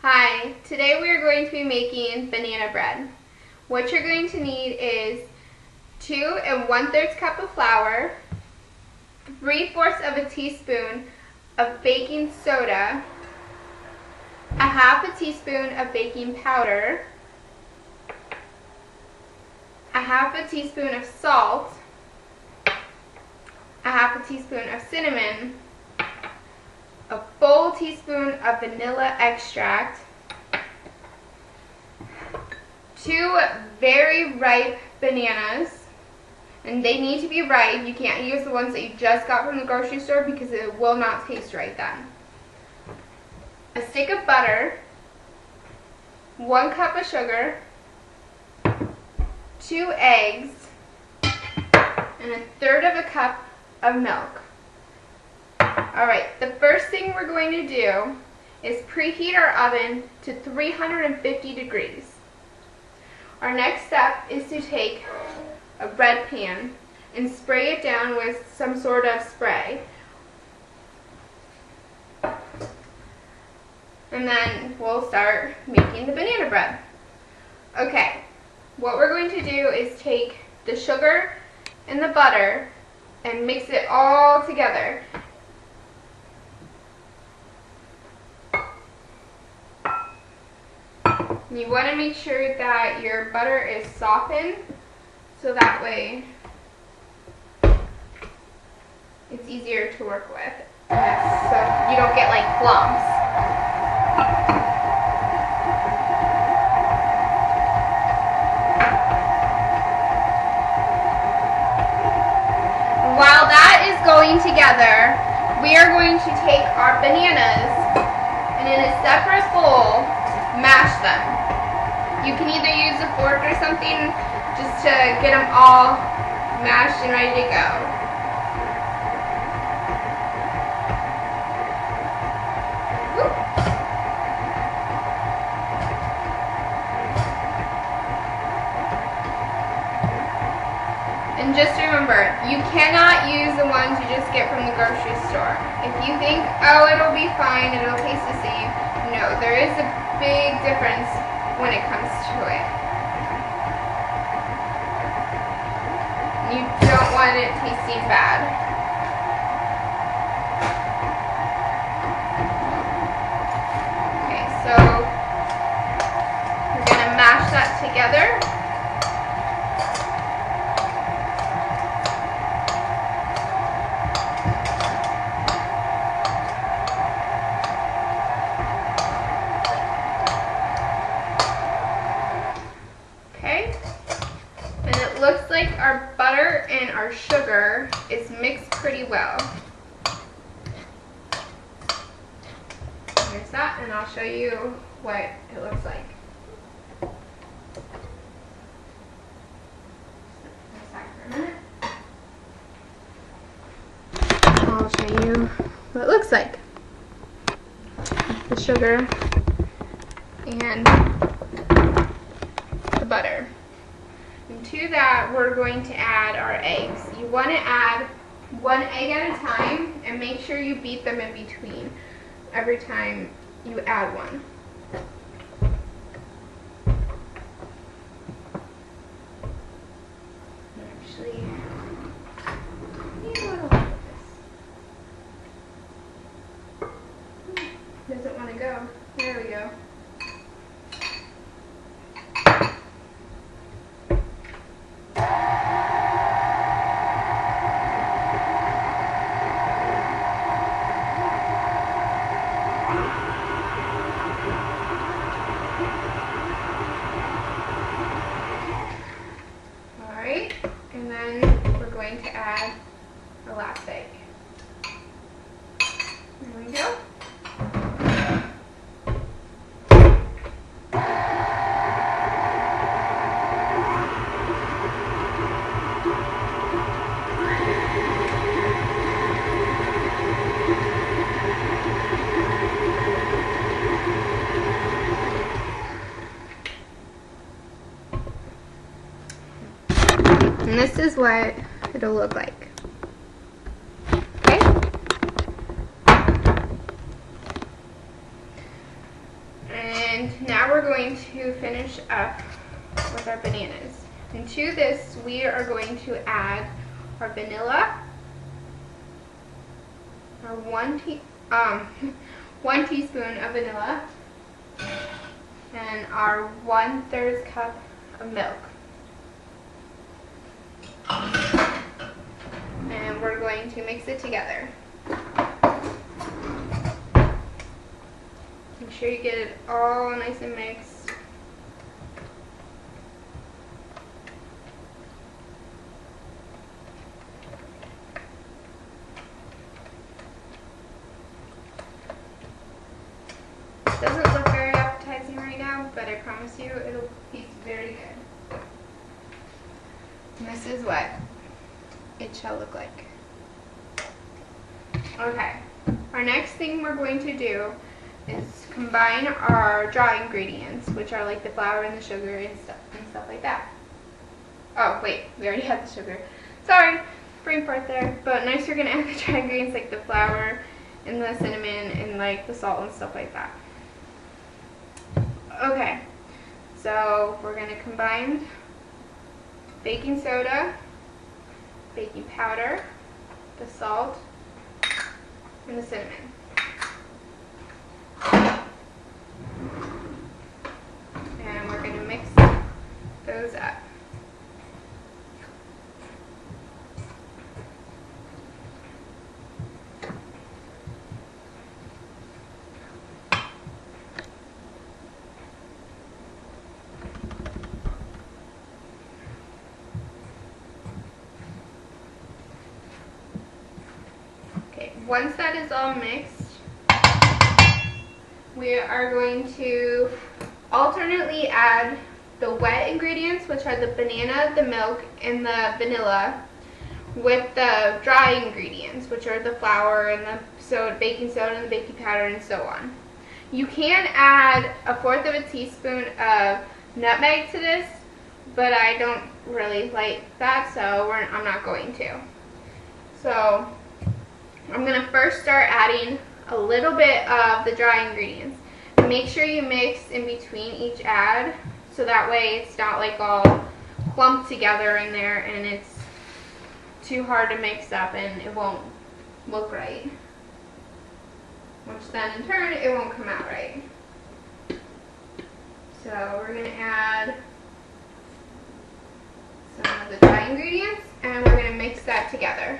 Hi, today we are going to be making banana bread. What you're going to need is 2 1/3 cup of flour, 3/4 of a teaspoon of baking soda, 1/2 teaspoon of baking powder, 1/2 teaspoon of salt, 1/2 teaspoon of cinnamon, a full teaspoon of vanilla extract, 2 very ripe bananas, and they need to be ripe. You can't use the ones that you just got from the grocery store because it will not taste right then. A stick of butter, 1 cup of sugar, 2 eggs, and 1/3 of a cup of milk. Alright, the first thing we're going to do is preheat our oven to 350 degrees. Our next step is to take a bread pan and spray it down with some sort of spray. And then we'll start making the banana bread. Okay, what we're going to do is take the sugar and the butter and mix it all together. You want to make sure that your butter is softened so that way it's easier to work with. So you don't get like clumps. While that is going together, we are going to take our bananas and in a separate bowl, mash them. You can either use a fork or something just to get them all mashed and ready to go. Woo. And just remember, you cannot use the ones you just get from the grocery store. If you think, oh, it'll be fine, it'll taste the same, no, there is a big difference when it comes to it. You don't want it tasting bad. Okay, so we're going to mash that together. Looks like our butter and our sugar is mixed pretty well. There's that, and I'll show you what it looks like. I'll show you what it looks like. The sugar and the butter. And to that, we're going to add our eggs. You want to add 1 egg at a time and make sure you beat them in between every time you add one. Actually, need a little bit of this. Doesn't want to go. There we go. And then we're going to add our last egg. There we go. And this is what it'll look like. Okay? And And now we're going to finish up with our bananas. And to this, we are going to add our vanilla, our one teaspoon of vanilla, and our 1/3 cup of milk. And we're going to mix it together. Make sure you get it all nice and mixed. It doesn't look very appetizing right now, but I promise you it'll taste very good. And this is what it shall look like. Okay, our next thing we're going to do is combine our dry ingredients, which are like the flour and the sugar and stuff like that. Oh wait, we already had the sugar. Sorry, brain fart there. But next we're gonna add the dry ingredients like the flour and the cinnamon and like the salt and stuff like that. Okay, so we're gonna combine baking soda, baking powder, the salt, and the cinnamon. And we're going to mix those up. Okay, once that is all mixed, we are going to alternately add the wet ingredients, which are the banana, the milk, and the vanilla, with the dry ingredients, which are the flour and the baking soda and the baking powder and so on. You can add 1/4 teaspoon of nutmeg to this, but I don't really like that, so I'm not going to. So I'm going to first start adding a little bit of the dry ingredients. Make sure you mix in between each add, so that way it's not like all clumped together in there and it's too hard to mix up and it won't look right. Which then in turn it won't come out right. So we're going to add some of the dry ingredients and we're going to mix that together.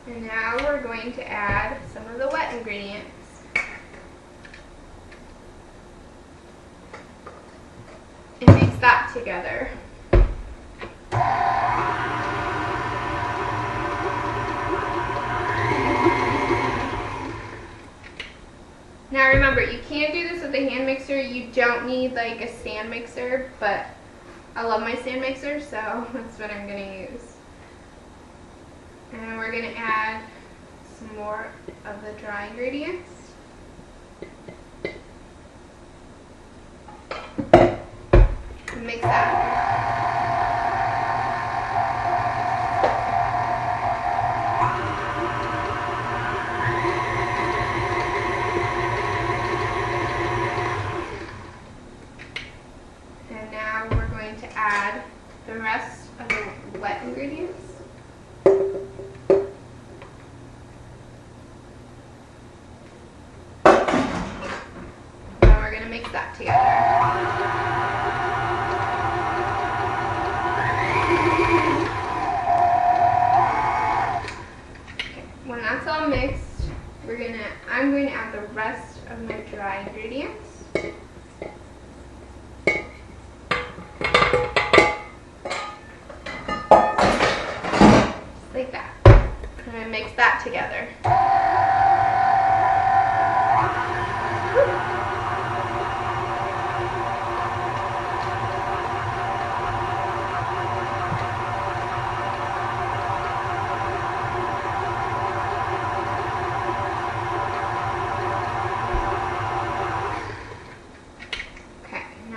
And now we're going to add some of the wet ingredients. And mix that together. Now remember, you can do this with a hand mixer. You don't need like a stand mixer, but I love my stand mixer, so that's what I'm going to use. And we're going to add some more of the dry ingredients. And mix that. And now we're going to add the rest of the wet ingredients. Mix that together. Okay, when that's all mixed, I'm going to add the rest of my dry ingredients. Just like that. I'm going to mix that together.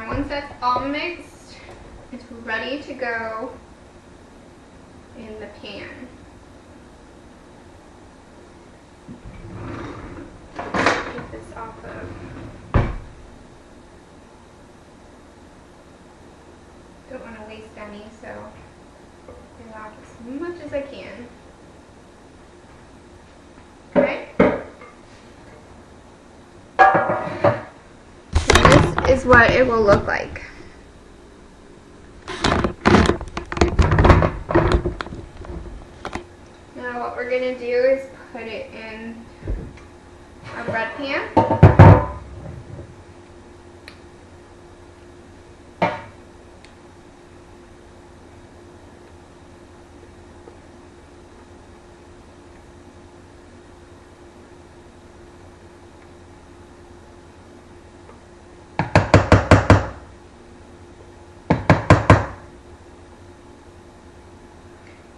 Once that's all mixed, it's ready to go in the pan. Get this off of. Don't want to waste any, so get it off as much as I can. Okay. And this is what it will look like. Now what we're going to do is put it in a bread pan.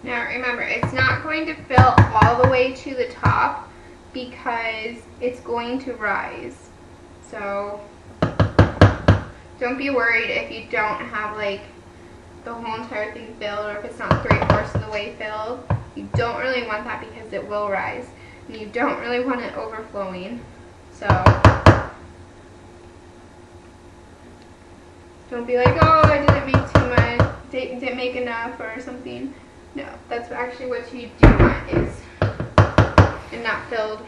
Now remember, it's not going to fill all the way to the top because it's going to rise. So don't be worried if you don't have like the whole entire thing filled, or if it's not 3/4 of the way filled. You don't really want that because it will rise. And you don't really want it overflowing. So don't be like, oh, I didn't make too much, didn't make enough or something. No, that's actually what you do want, is it not filled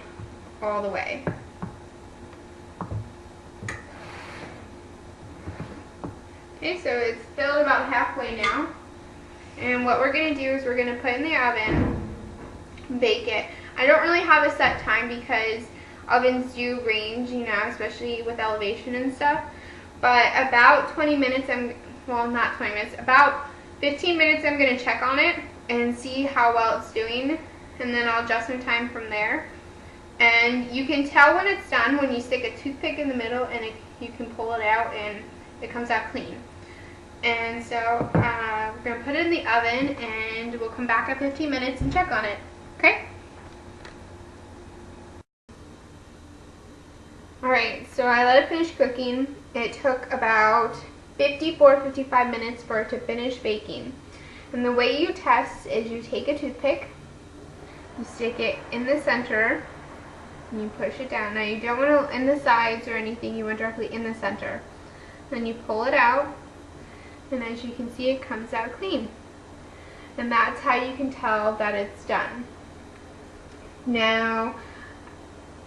all the way. Okay, so it's filled about halfway now. And what we're going to do is we're going to put it in the oven, bake it. I don't really have a set time because ovens do range, you know, especially with elevation and stuff. But about 20 minutes, well, not 20 minutes, about 15 minutes I'm going to check on it and see how well it's doing, and then I'll adjust my time from there. And you can tell when it's done when you stick a toothpick in the middle and you can pull it out and it comes out clean. And so we're going to put it in the oven and we'll come back at 15 minutes and check on it. Okay? Alright, so I let it finish cooking. It took about 54-55 minutes for it to finish baking. And the way you test is you take a toothpick, you stick it in the center, and you push it down. Now you don't want to in the sides or anything, you want directly in the center. Then you pull it out, and as you can see, it comes out clean. And that's how you can tell that it's done. Now,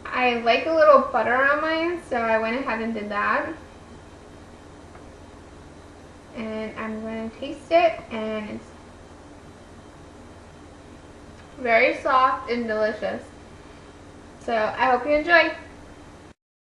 I like a little butter on mine, so I went ahead and did that. And I'm going to taste it, and it's very soft and delicious. So I hope you enjoy.